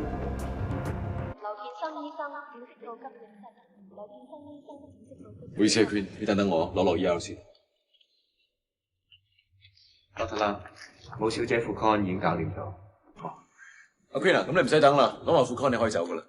劉建生醫生轉職到急症室。劉建生醫生轉職到急症室。唔好意思啊 ，Queen，你等等我攞落 ER 先。得啦，武小姐副 con 已經搞掂咗。阿 Queen 啊，咁你唔使等啦，攞落副 con 你可以走噶啦。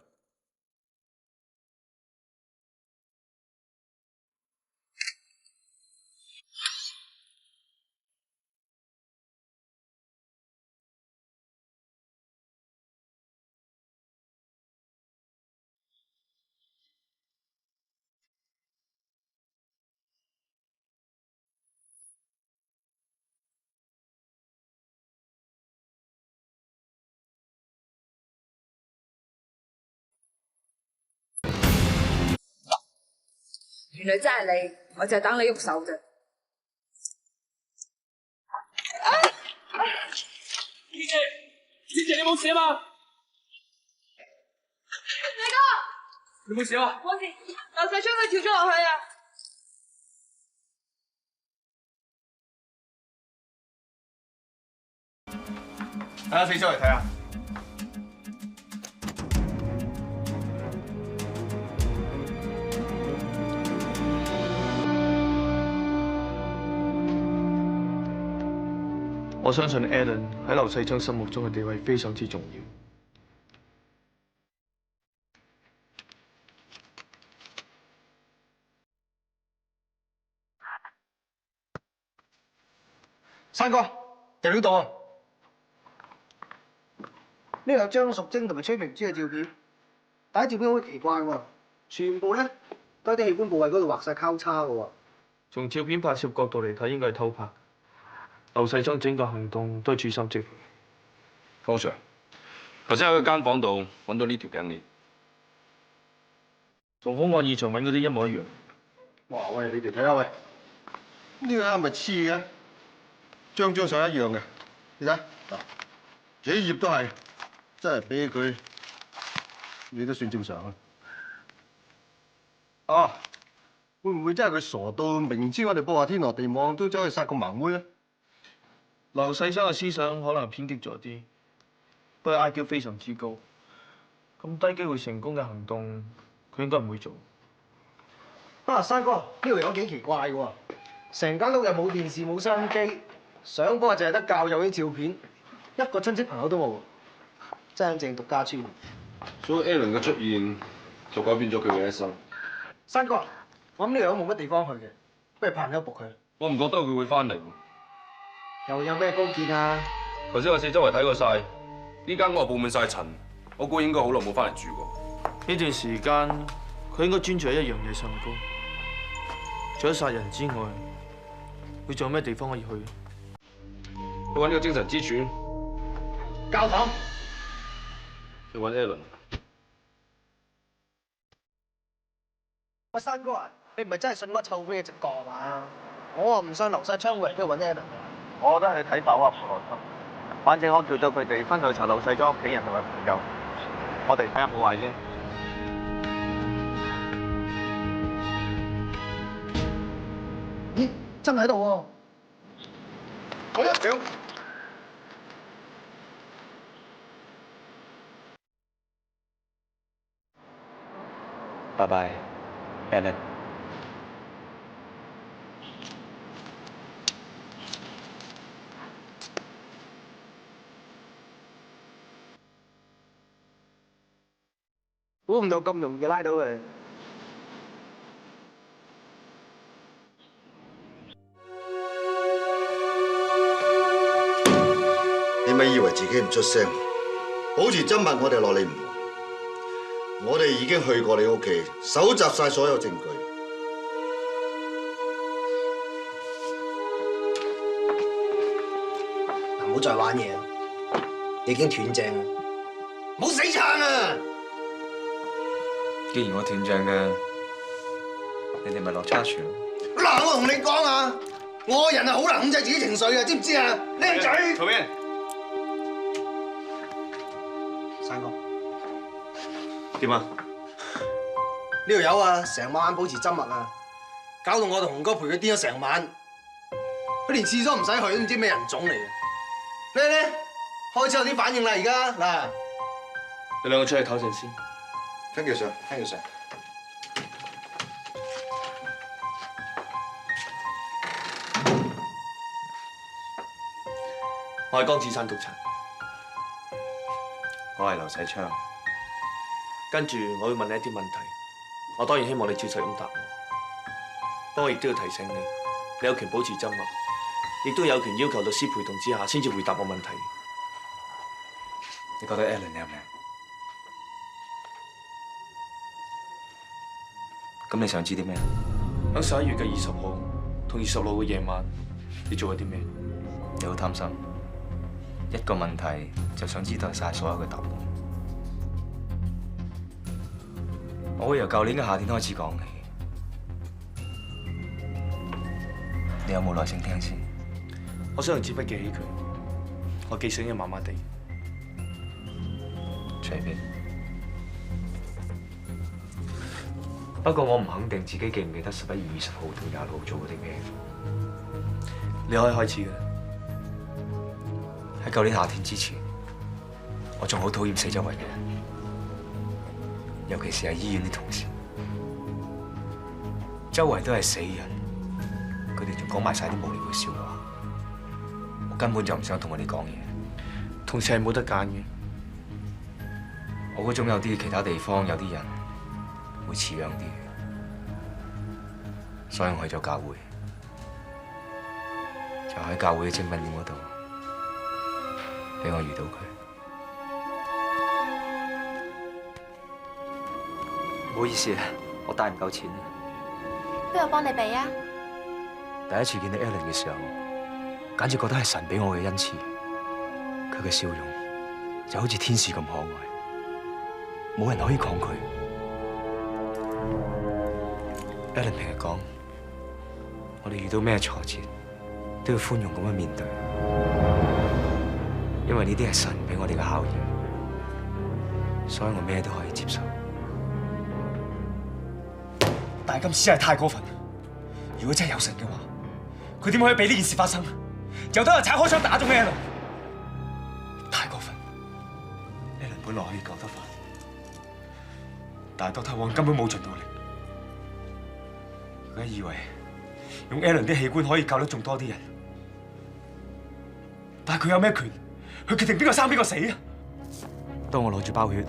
原來真係你，我就係等你喐手啫。姐姐，你冇事啊嘛？大哥，你冇事啊？冇事，劉世昌佢跳咗落去啊！帶下四周嚟睇下。我相信 Alan 喺劉世昌心目中嘅地位非常之重要。山哥，入料到啊！呢度有張淑貞同埋崔明珠嘅照片，但係照片好奇怪喎，全部咧都喺啲器官部位嗰度畫晒交叉嘅喎。從照片拍攝角度嚟睇，應該係偷拍。劉世昌整個行動都係處心積慮。方 Sir， 頭先喺佢間房度揾到呢條頸鏈，同兇案現場揾嗰啲一模一樣。哇喂，你哋睇下喂，呢個係咪黐嘅？張相一樣嘅，你睇嗱，幾頁都係，真係俾佢，你都算正常啊。哦，會唔會真係佢傻到明知我哋播下天羅地網都走去殺個盲妹咧？劉世昌嘅思想可能偏激咗啲，不過 IQ 非常之高，咁低機會成功嘅行動，佢應該唔會做。啊，山哥，呢條友幾奇怪嘅喎，成間屋又冇電視冇收音機，上課淨係得教友啲照片，一個親戚朋友都冇，真正獨家村。所以 Alan 嘅出現就改變咗佢嘅一生。山哥，我諗呢條友冇乜地方去嘅，不如派人去捕佢。我唔覺得佢會翻嚟。又有咩高見啊？頭先我四周圍睇過晒，呢間屋布滿晒塵，我估應該好耐冇翻嚟住過。呢段時間，佢應該專注喺一樣嘢上高。除咗殺人之外，佢仲有咩地方可以去？去揾呢個精神支柱。教堂。去揾 Alan。喂，山哥啊，你唔係真係信乜臭飛嘅直覺嘛？我話唔信劉世昌會嚟邊度揾 Alan。我覺得你睇飽啊，羅生。反正我叫咗佢哋分去查劉世昌屋企人同埋朋友，我哋睇下冇壞先。咦，真喺度喎！我一秒。拜拜 ，Alan。估唔到咁容易拉到佢。你咪以為自己唔出聲，保持緘默，我哋落你唔好。我哋已經去過你屋企，搜集晒所有證據。唔好再玩嘢啦，已經斷正啦，唔好死撐啊！既然我斷正嘅，你哋咪落差船。嗱，我同你講啊，我個人係好難控制自己情緒嘅，知唔知啊？靚仔。做咩？山哥，點啊？呢條友啊，成晚保持緘默啊，搞到我同紅哥陪佢癲咗成晚，佢連廁所唔使去，都唔知咩人種嚟嘅。咧，開始有啲反應啦，而家嗱。你兩個出去唞陣先。Thank you sir， Thank you sir。我係江子山督察，我係劉世昌。跟住我會問你一啲問題，我當然希望你照實咁答我。不過亦都要提醒你，你有權保持緘默，亦都有權要求律師陪同之下先至回答我問題。你覺得 Alan 靚唔靚？咁你想知啲咩？喺11月嘅20號同26號嘅夜晚，你做咗啲咩？你好貪心，一個問題就想知道晒所有嘅答案。我會由舊年嘅夏天開始講起。你有冇耐性聽先？我想用支筆記起佢，我記性又麻麻地。隨便。不過我唔肯定自己記唔記得11月20號同26號做過啲咩。你可以開始嘅。喺舊年夏天之前，我仲好討厭四周圍嘅人，尤其是係醫院啲同事，周圍都係死人，佢哋仲講埋晒啲無聊嘅笑話，我根本就唔想同佢哋講嘢。同事係冇得揀嘅。我嗰種有啲其他地方有啲人會似樣啲，所以我去咗教會，就喺教會嘅精品店嗰度，俾我遇到佢。唔好意思，我帶唔夠錢。不如我幫你俾啊！第一次見到 Alan 嘅時候，簡直覺得係神俾我嘅恩賜。佢嘅笑容就好似天使咁可愛，冇人可以抗拒。Alan 平日講，我哋遇到咩挫折都要寬容咁樣面對，因為呢啲係神俾我哋嘅考驗，所以我咩都可以接受。但係今次真係太過分！如果真係有神嘅話，佢點可以俾呢件事發生？由得人拆開槍打中 Alan， 太過分 ！Alan 本來可以救得翻，但係 Dr. Wong根本冇盡到力。佢以為用 Alan 啲器官可以救得仲多啲人，但係佢有咩權去決定邊個生邊個死啊？當我攞住包血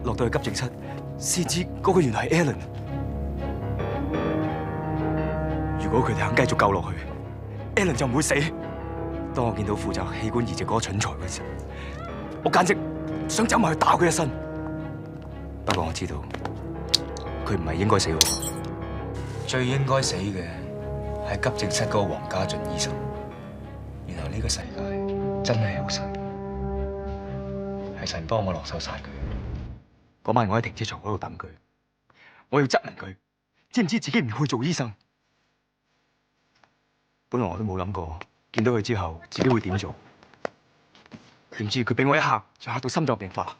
落到去急症室，先知嗰個原來係 Alan。如果佢哋肯繼續救落去 ，Alan 就唔會死。當我見到負責器官移植嗰個蠢材嗰時，我簡直想走埋去打佢一身。不過我知道佢唔係應該死喎，最應該死嘅係急症室嗰個黃家俊醫生。原來呢個世界真係有神，係神幫我落手殺佢。嗰晚我喺停車場嗰度等佢，我要質問佢，知唔知自己唔去做醫生？本來我都冇諗過，見到佢之後自己會點做。點知佢俾我一嚇，就嚇到心臟病發。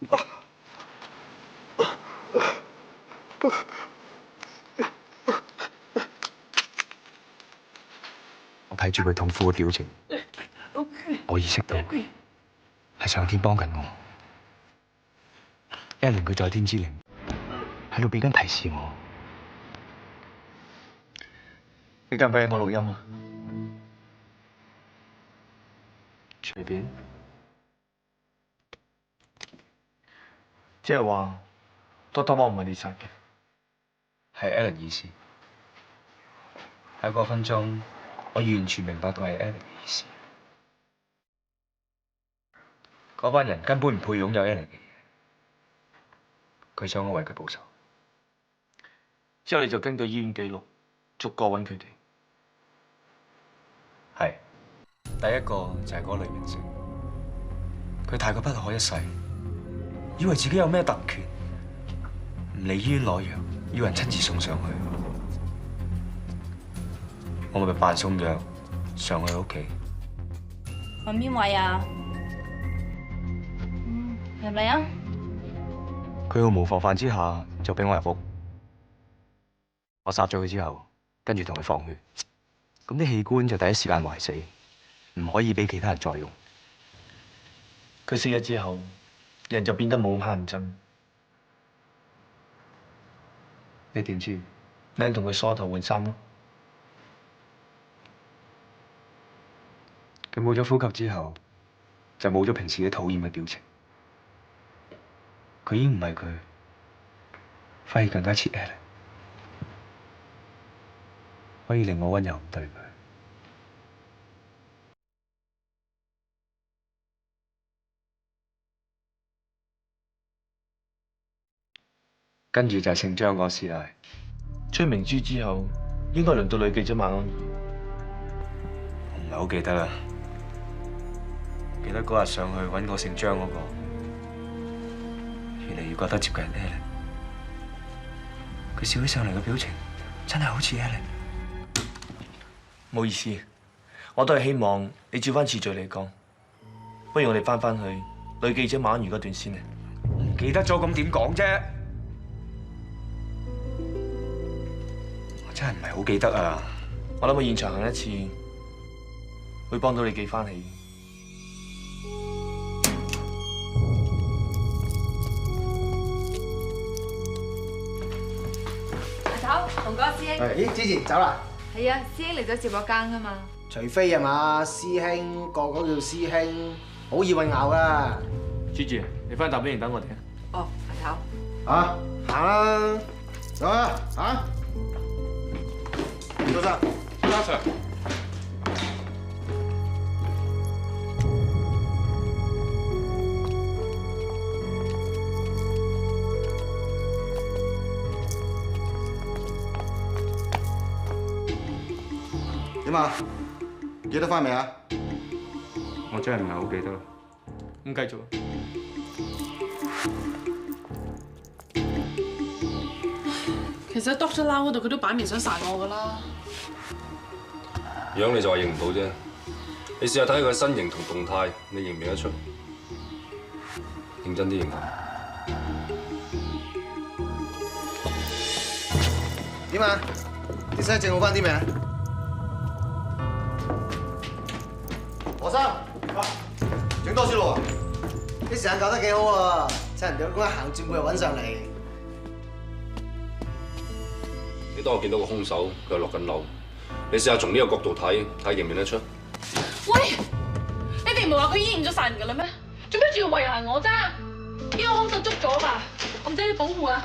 我睇住佢痛苦嘅表情，我意識到係上天幫緊我。Alan 佢在天之靈喺度俾緊提示我。你介唔介意我錄音啊？隨便。即係話 Dr. Wong 唔係你殺嘅，係 Alan 意思。喺嗰分鐘，我完全明白到係 Alan 嘅意思。嗰班人根本唔配擁有 Alan 嘅嘢，佢想我為佢報仇。之後你就根據醫院記錄逐個揾佢哋。係，第一個就係嗰類明星，佢太過不可一世，以為自己有咩特權，唔嚟醫院攞藥，要人親自送上去。我咪扮送藥上去屋企。揾邊位啊？入嚟啊！佢喺無防範之下就俾我入屋，我殺咗佢之後，跟住同佢放血，咁啲器官就第一時間壞死，唔可以俾其他人再用。佢死咗之後，人就變得冇咁乞人憎。你點知？你同佢梳頭換衫咯。佢冇咗呼吸之後，就冇咗平時嘅討厭嘅表情。佢已經唔係佢，反而更加似 Ellen， 可以令我温柔咁對佢。跟住就係姓張嗰師奶。吹明珠之後，應該輪到女記者馬安儀。我唔係好記得啦，記得嗰日上去揾個姓張嗰個，越嚟越覺得接近 Ellen。佢笑起上嚟嘅表情真係好似 Ellen。唔好意思，我都係希望你照翻次序嚟講。不如我哋翻去女記者馬安儀嗰段先啊。唔記得咗咁點講啫？我真係唔係好記得啊！我諗去現場行一次，會幫到你記翻起。阿頭，同哥師兄。咦，之前走啦？係啊，師兄嚟咗接我更㗎嘛。除非係嘛，師兄個個叫師兄，好易混淆噶。朱住，你翻去搭邊營等我哋啊。哦，阿頭。啊，行啦，走啦，行。先生，阿 Sir，點啊？記得翻未啊？我真係唔係好記得啦。咁繼續。其實 Doctor Lau 嗰度佢都擺明想殺我㗎啦。樣你就話認唔到啫。你試下睇佢身形同動態，你認唔認得出？認真啲認下。點啊？啲身整好翻啲未啊？學生，整多啲咯啲時間搞得幾好喎，趁人哋嗰行轉步又揾上嚟。你當我見到個兇手，佢係落緊樓。你試下從呢個角度睇，睇認唔認得出？喂，你哋唔係話佢已經認咗殺人㗎啦咩？做咩仲要為難我啫？呢個兇手捉咗吧，我唔使你保護啊！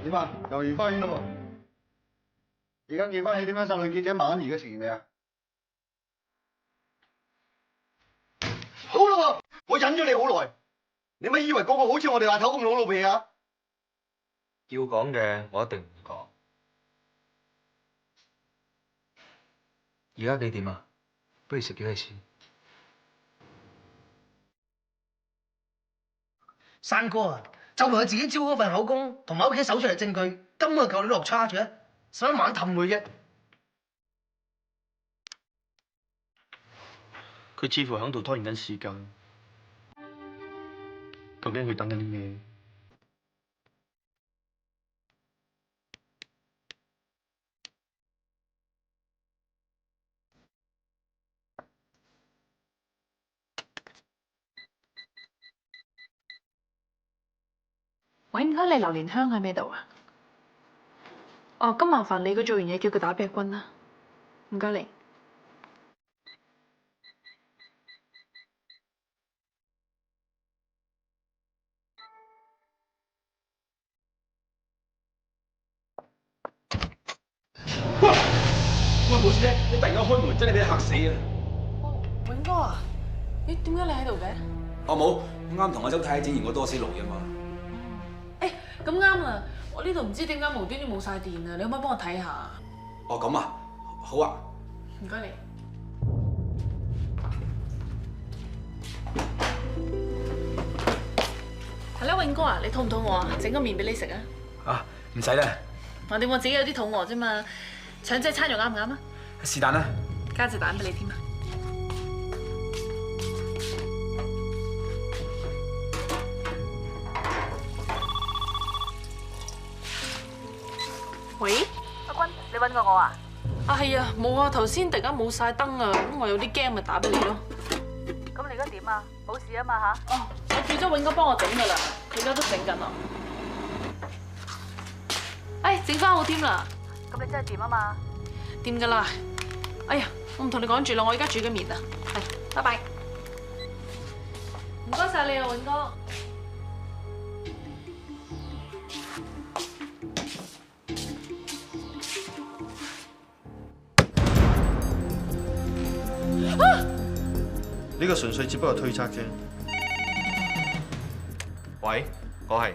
點啊？又遇翻啦喎！而家記翻起點樣殺女記者馬安儀嘅情形未啊？好啦喎，我忍咗你好耐，你咪以為個個好似我哋大頭咁老脾啊？要講嘅我一定唔講。而家幾點啊？不如食咗佢先。山哥啊，就憑佢自己招嗰份口供同埋屋企搜出嚟證據，根本就夠你落差嘅，使乜猛氹佢啫？佢似乎喺度拖延緊時間，究竟佢等緊啲咩？喂，唔該，你榴蓮香喺咩度啊？哦，咁麻煩你，佢做完嘢叫佢打俾阿君啦。唔該你。喂，冇事啫，你突然間開門，真係俾你嚇死啊！哦，永哥啊，咦，點解你喺度嘅？我冇，啱同阿周太整完個多士爐啫嘛。誒，咁啱啦，我呢度唔知點解無端端冇晒電啊，你可唔可以幫我睇下？哦，咁啊，好啊。唔該你。係啦，永哥啊，你肚唔肚餓啊？整個麵俾你食啊！啊，唔使啦，橫掂我自己有啲肚餓啫嘛，腸仔餐肉啱唔啱啊？是但啦。加隻蛋俾你添啊！喂，阿君，你揾過我啊？係啊，冇啊，頭先突然間冇晒燈啊，咁我有啲驚咪打俾你咯。咁你而家點啊？冇事啊嘛吓？哦，我叫咗永哥幫我整噶啦，佢而家都整緊啊。整翻好添啦。咁你真係掂啊嘛？掂噶啦。哎呀，我唔同你講住啦，我而家煮緊麵啊。係，拜拜。唔該晒你啊，永哥。呢個純粹只不過推測啫。喂，我係。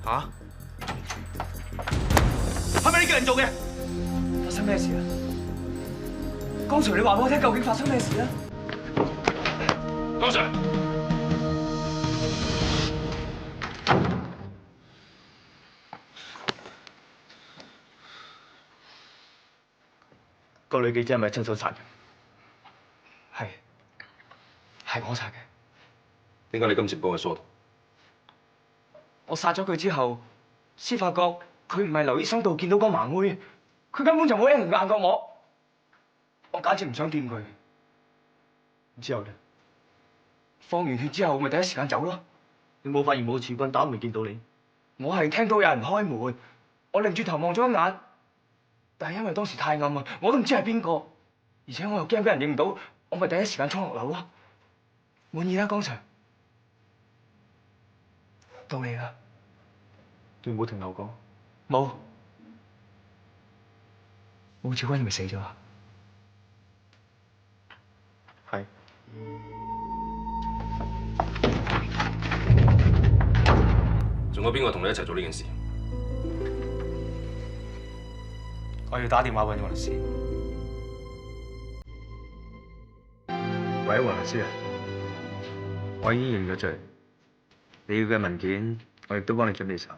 吓？係咪你叫人做嘅？發生咩事啊？剛才你話俾我聽，究竟發生咩事啊？江 Sir，個女記者係咪親手殺人？係我殺嘅。點解你今次幫佢疏導？我殺咗佢之後，先發覺佢唔係劉醫生度見到個盲妹，佢根本就冇一人硬過我。我簡直唔想掂佢。之後咧，放完血之後，咪第一時間走咯。你冇發現冇駐軍打都未見到你？我係聽到有人開門，我擰轉頭望咗一眼，但係因為當時太暗啊，我都唔知係邊個，而且我又驚俾人認唔到，我咪第一時間衝落樓咯。滿意啦，江 Sir。到你啦。你冇停留過？冇。武志君係咪死咗啊？係。仲有邊個同你一齊做呢件事？我要打電話揾黃律師。喂，黃律師啊，我已經認咗罪，你要嘅文件我亦都幫你準備晒。